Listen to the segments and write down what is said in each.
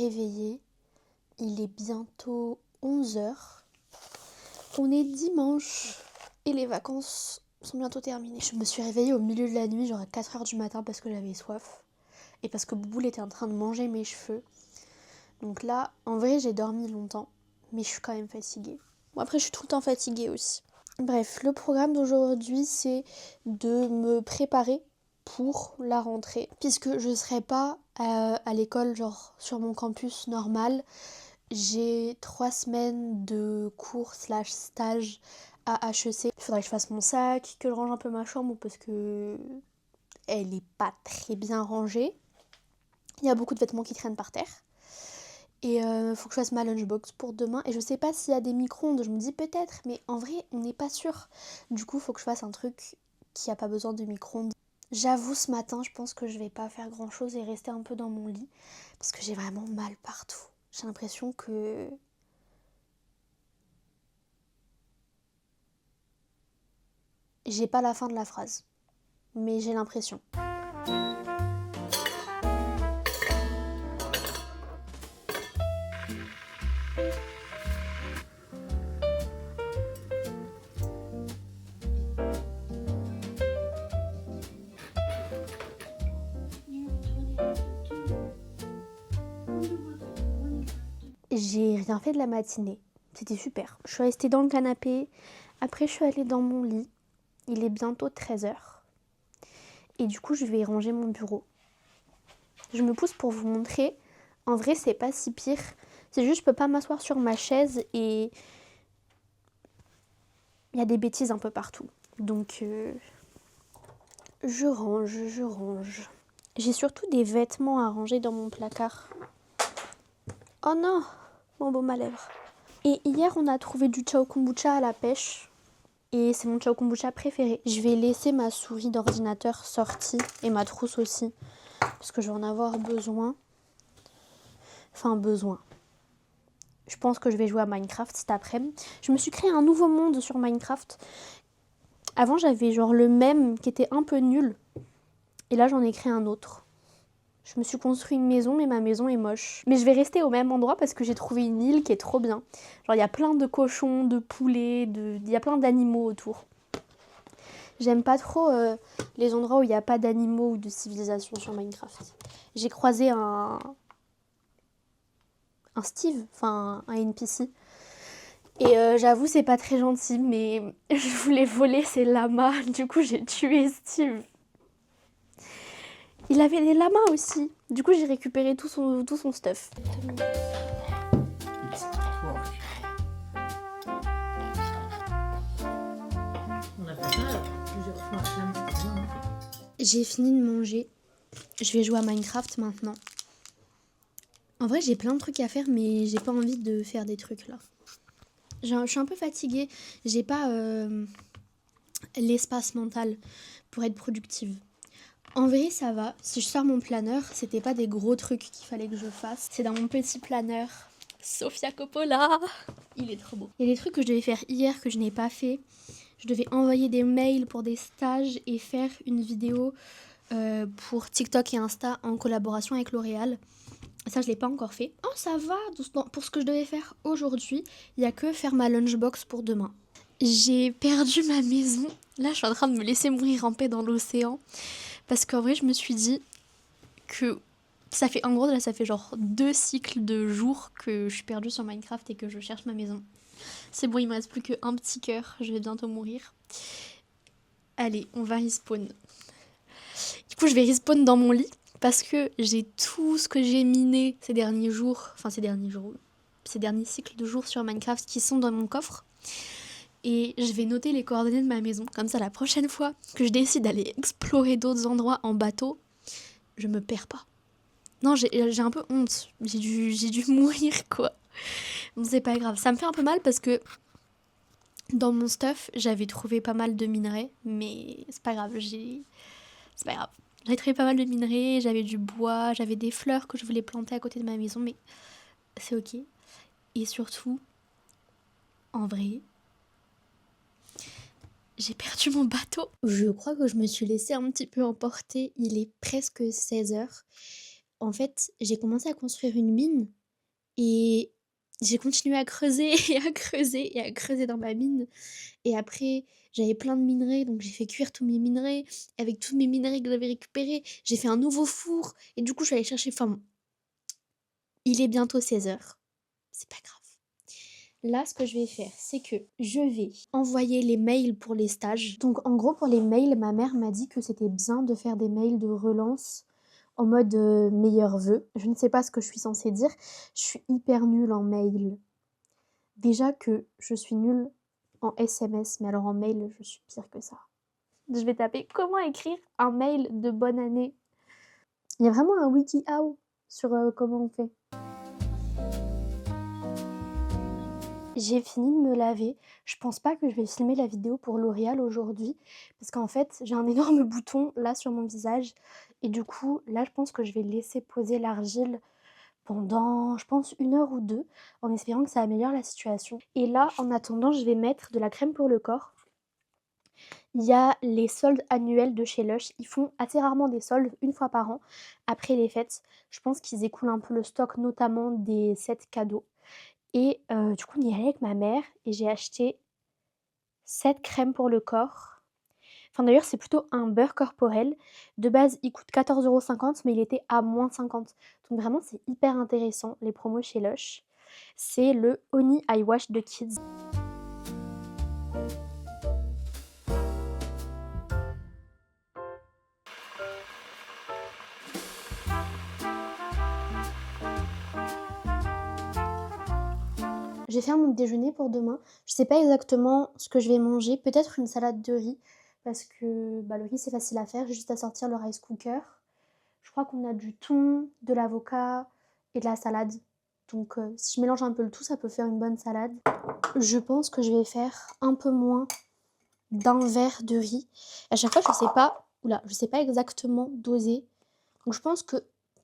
réveillée. Il est bientôt 11h. On est dimanche et les vacances sont bientôt terminées. Je me suis réveillée au milieu de la nuit, genre à 4h du matin parce que j'avais soif. Et parce que Bouboule était en train de manger mes cheveux. Donc là, en vrai, j'ai dormi longtemps. Mais je suis quand même fatiguée. Bon, après, je suis tout le temps fatiguée aussi. Bref, le programme d'aujourd'hui, c'est de me préparer pour la rentrée. Puisque je ne serai pas à l'école, genre sur mon campus normal. J'ai 3 semaines de cours / stage à HEC. Il faudrait que je fasse mon sac, que je range un peu ma chambre parce que elle est pas très bien rangée. Il y a beaucoup de vêtements qui traînent par terre. Et faut que je fasse ma lunchbox pour demain. Et je sais pas s'il y a des micro-ondes, je me dis peut-être, mais en vrai, on n'est pas sûr. Du coup, faut que je fasse un truc qui a pas besoin de micro-ondes. J'avoue, ce matin, je pense que je vais pas faire grand-chose et rester un peu dans mon lit. Parce que j'ai vraiment mal partout. J'ai l'impression que... J'ai pas la fin de la phrase. Mais j'ai l'impression. J'ai rien fait de la matinée. C'était super. Je suis restée dans le canapé. Après, je suis allée dans mon lit. Il est bientôt 13h. Et du coup, je vais ranger mon bureau. Je me pousse pour vous montrer. En vrai, c'est pas si pire. C'est juste, je peux pas m'asseoir sur ma chaise et il y a des bêtises un peu partout. Donc, je range. J'ai surtout des vêtements à ranger dans mon placard. Oh non, mon beau malèvre. Et hier, on a trouvé du chao kombucha à la pêche. Et c'est mon chao kombucha préféré. Je vais laisser ma souris d'ordinateur sortie et ma trousse aussi. Parce que je vais en avoir besoin. Enfin, besoin. Je pense que je vais jouer à Minecraft cet après-midi. Je me suis créé un nouveau monde sur Minecraft. Avant, j'avais genre le même qui était un peu nul. Et là, j'en ai créé un autre. Je me suis construit une maison, mais ma maison est moche. Mais je vais rester au même endroit parce que j'ai trouvé une île qui est trop bien. Genre, il y a plein de cochons, de poulets, il y a plein d'animaux autour. J'aime pas trop les endroits où il n'y a pas d'animaux ou de civilisation sur Minecraft. J'ai croisé un Steve, enfin un NPC. Et j'avoue, c'est pas très gentil, mais je voulais voler ses lamas. Du coup, j'ai tué Steve. Il avait des lamas aussi. Du coup, j'ai récupéré tout son stuff. J'ai fini de manger. Je vais jouer à Minecraft maintenant. En vrai, j'ai plein de trucs à faire, mais j'ai pas envie de faire des trucs là. Je suis un peu fatiguée. J'ai pas l'espace mental pour être productive. En vrai, ça va. Si je sors mon planeur, c'était pas des gros trucs qu'il fallait que je fasse. C'est dans mon petit planeur. Sofia Coppola. Il est trop beau. Il y a des trucs que je devais faire hier que je n'ai pas fait. Je devais envoyer des mails pour des stages et faire une vidéo pour TikTok et Insta en collaboration avec L'Oréal. Ça, je l'ai pas encore fait. Oh, ça va. Pour ce que je devais faire aujourd'hui, il y a que faire ma lunchbox pour demain. J'ai perdu ma maison. Là, je suis en train de me laisser mourir en paix dans l'océan. Parce qu'en vrai, je me suis dit que ça fait, en gros, là, ça fait genre 2 cycles de jours que je suis perdue sur Minecraft et que je cherche ma maison. C'est bon, il me reste plus qu'un petit cœur. Je vais bientôt mourir. Allez, on va respawn. Du coup, je vais respawn dans mon lit parce que j'ai tout ce que j'ai miné ces derniers cycles de jours sur Minecraft qui sont dans mon coffre. Et je vais noter les coordonnées de ma maison. Comme ça, la prochaine fois que je décide d'aller explorer d'autres endroits en bateau, je me perds pas. Non, j'ai un peu honte. J'ai dû mourir, quoi. Bon, c'est pas grave. Ça me fait un peu mal parce que dans mon stuff, j'avais trouvé pas mal de minerais. Mais c'est pas grave, c'est pas grave. J'avais trouvé pas mal de minerais, j'avais du bois, j'avais des fleurs que je voulais planter à côté de ma maison. Mais c'est ok. Et surtout, en vrai... J'ai perdu mon bateau. Je crois que je me suis laissée un petit peu emporter. Il est presque 16h. En fait, j'ai commencé à construire une mine Et j'ai continué à creuser et à creuser et à creuser dans ma mine. Et après, j'avais plein de minerais, donc j'ai fait cuire tous mes minerais. Avec tous mes minerais que j'avais récupérés, j'ai fait un nouveau four. Et du coup, je suis allée chercher. Enfin, bon, il est bientôt 16 h. C'est pas grave. Là, ce que je vais faire, c'est que je vais envoyer les mails pour les stages. Donc, en gros, pour les mails, ma mère m'a dit que c'était bien de faire des mails de relance en mode meilleurs vœux. Je ne sais pas ce que je suis censée dire. Je suis hyper nulle en mail. Déjà que je suis nulle en SMS, mais alors en mail, je suis pire que ça. Je vais taper comment écrire un mail de bonne année. Il y a vraiment un WikiHow sur comment on fait. J'ai fini de me laver. Je pense pas que je vais filmer la vidéo pour L'Oréal aujourd'hui parce qu'en fait, j'ai un énorme bouton là sur mon visage et du coup, là, je pense que je vais laisser poser l'argile pendant, je pense, 1 heure ou 2 en espérant que ça améliore la situation. Et là, en attendant, je vais mettre de la crème pour le corps. Il y a les soldes annuels de chez Lush. Ils font assez rarement des soldes, une fois par an, après les fêtes. Je pense qu'ils écoulent un peu le stock, notamment des sets cadeaux. Et du coup, on y allait avec ma mère et j'ai acheté 7 crèmes pour le corps. Enfin d'ailleurs, c'est plutôt un beurre corporel. De base, il coûte 14,50 €, mais il était à moins 50. Donc vraiment, c'est hyper intéressant, les promos chez Lush. C'est le Honey Eye Wash de Kids. Je vais faire mon déjeuner pour demain. Je sais pas exactement ce que je vais manger. Peut-être une salade de riz. Parce que le riz c'est facile à faire. J'ai juste à sortir le rice cooker. Je crois qu'on a du thon, de l'avocat et de la salade. Donc si je mélange un peu le tout, ça peut faire une bonne salade. Je pense que je vais faire un peu moins d'un verre de riz. À chaque fois, je sais pas exactement doser. Donc je pense que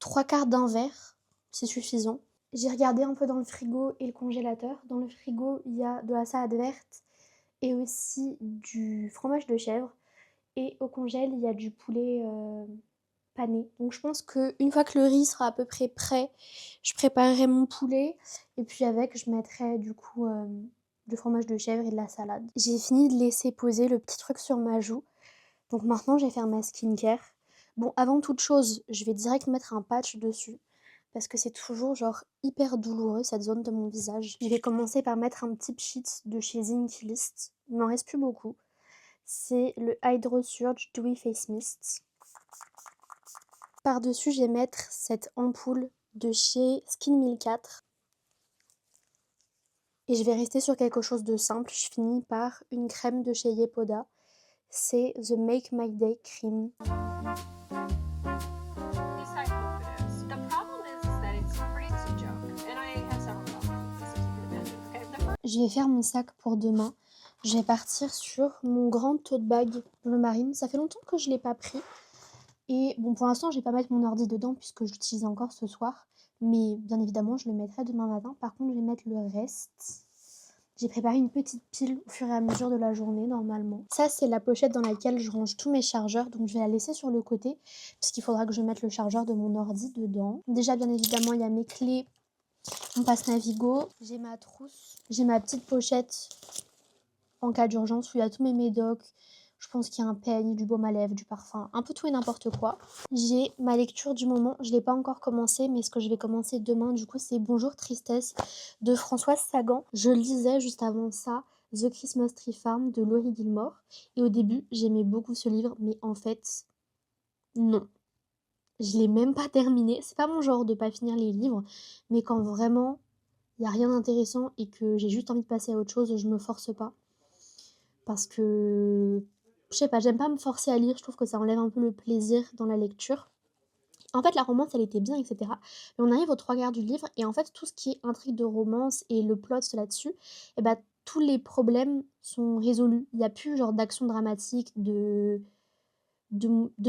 3/4 d'un verre, c'est suffisant. J'ai regardé un peu dans le frigo et le congélateur. Dans le frigo, il y a de la salade verte et aussi du fromage de chèvre. Et au congèle, il y a du poulet pané. Donc je pense qu'une fois que le riz sera à peu près prêt, je préparerai mon poulet. Et puis avec, je mettrai du coup du fromage de chèvre et de la salade. J'ai fini de laisser poser le petit truc sur ma joue. Donc maintenant, je vais faire ma skincare. Bon, avant toute chose, je vais direct mettre un patch dessus parce que c'est toujours genre hyper douloureux cette zone de mon visage. Je vais commencer par mettre un petit pchit de chez Zinky List. Il m'en reste plus beaucoup. C'est le Hydro Surge Dewy Face Mist. Par-dessus, je vais mettre cette ampoule de chez Skin 1004. Et je vais rester sur quelque chose de simple. Je finis par une crème de chez Yepoda. C'est The Make My Day Cream. Je vais faire mon sac pour demain. Je vais partir sur mon grand tote bag bleu marine. Ça fait longtemps que je ne l'ai pas pris. Et bon, pour l'instant, je vais pas mettre mon ordi dedans puisque je l'utilise encore ce soir. Mais bien évidemment, je le mettrai demain matin. Par contre, je vais mettre le reste. J'ai préparé une petite pile au fur et à mesure de la journée, normalement. Ça, c'est la pochette dans laquelle je range tous mes chargeurs. Donc, je vais la laisser sur le côté puisqu'il faudra que je mette le chargeur de mon ordi dedans. Déjà, bien évidemment, il y a mes clés, mon passe Navigo. J'ai ma trousse. J'ai ma petite pochette en cas d'urgence où il y a tous mes médocs. Je pense qu'il y a un peigne, du baume à lèvres, du parfum, un peu tout et n'importe quoi. J'ai ma lecture du moment, je ne l'ai pas encore commencé, mais ce que je vais commencer demain, du coup, c'est Bonjour Tristesse de Françoise Sagan. Je lisais juste avant ça The Christmas Tree Farm de Laurie Gilmore. Et au début, j'aimais beaucoup ce livre, mais en fait, non. Je l'ai même pas terminé. C'est pas mon genre de pas finir les livres, mais quand vraiment il n'y a rien d'intéressant et que j'ai juste envie de passer à autre chose, je me force pas. Parce que, je sais pas, j'aime pas me forcer à lire, je trouve que ça enlève un peu le plaisir dans la lecture. En fait, la romance, elle était bien, etc. Mais on arrive aux 3/4 du livre, et en fait, tout ce qui est intrigue de romance et le plot là-dessus, et bah, tous les problèmes sont résolus. Il n'y a plus genre d'action dramatique, de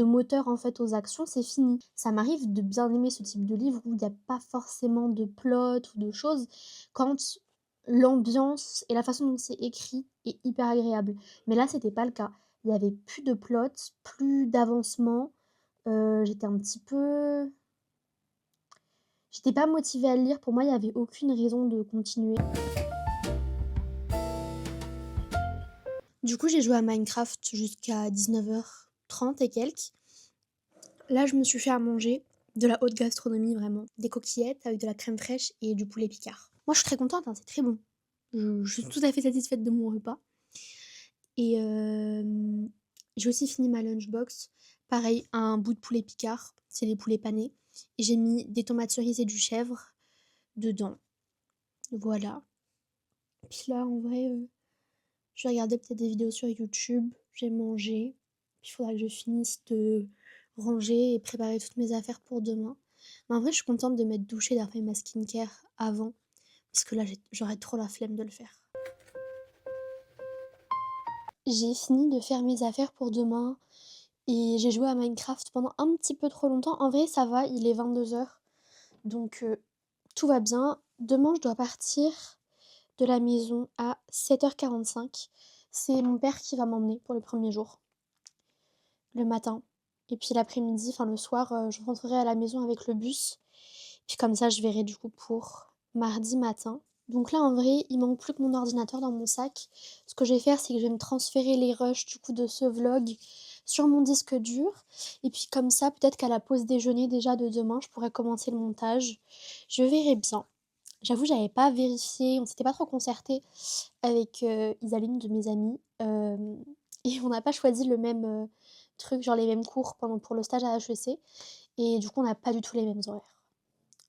moteur en fait aux actions, c'est fini. Ça m'arrive de bien aimer ce type de livre où il n'y a pas forcément de plot ou de choses, quand l'ambiance et la façon dont c'est écrit est hyper agréable. Mais là, c'était pas le cas. Il y avait plus de plot, plus d'avancement. J'étais un petit peu... J'étais pas motivée à le lire, pour moi, il y avait aucune raison de continuer. Du coup, j'ai joué à Minecraft jusqu'à 19h30 et quelques. Là, je me suis fait à manger de la haute gastronomie vraiment, des coquillettes avec de la crème fraîche et du poulet picard. Moi, je suis très contente, hein, c'est très bon. Je suis tout à fait satisfaite de mon repas. Et j'ai aussi fini ma lunchbox. Pareil, un bout de poulet picard, c'est les poulets panés. Et j'ai mis des tomates cerises et du chèvre dedans. Voilà. Puis là, en vrai, je vais regarder peut-être des vidéos sur YouTube. J'ai mangé. Puis il faudra que je finisse de ranger et préparer toutes mes affaires pour demain. Mais en vrai, je suis contente de m'être douchée, d'avoir fait ma skincare avant. Parce que là, j'aurais trop la flemme de le faire. J'ai fini de faire mes affaires pour demain. Et j'ai joué à Minecraft pendant un petit peu trop longtemps. En vrai, ça va, il est 22h. Donc, tout va bien. Demain, je dois partir de la maison à 7h45. C'est mon père qui va m'emmener pour le premier jour, le matin. Et puis l'après-midi, enfin le soir, je rentrerai à la maison avec le bus. Puis comme ça, je verrai du coup pour mardi matin. Donc là, en vrai, il manque plus que mon ordinateur dans mon sac. Ce que je vais faire, c'est que je vais me transférer les rushs du coup de ce vlog sur mon disque dur. Et puis comme ça, peut-être qu'à la pause déjeuner déjà de demain, je pourrais commencer le montage. Je verrai bien. J'avoue, j'avais pas vérifié, on s'était pas trop concerté avec Isaline de mes amies. Et on n'a pas choisi le même truc, genre les mêmes cours pour le stage à HEC. Et du coup, on n'a pas du tout les mêmes horaires.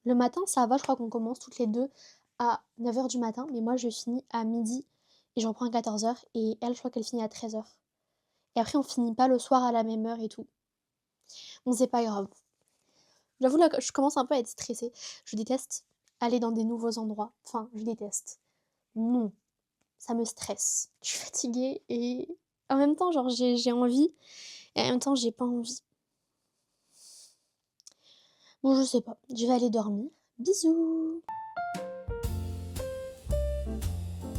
Le matin, ça va, je crois qu'on commence toutes les deux à 9h du matin, mais moi je finis à midi et je reprends à 14h et elle, je crois qu'elle finit à 13h. Et après, on finit pas le soir à la même heure et tout. Bon, c'est pas grave. J'avoue, là, je commence un peu à être stressée. Je déteste aller dans des nouveaux endroits. Enfin, je déteste. Non, ça me stresse. Je suis fatiguée et en même temps, genre, j'ai envie et en même temps, j'ai pas envie. Bon, je sais pas. Je vais aller dormir. Bisous!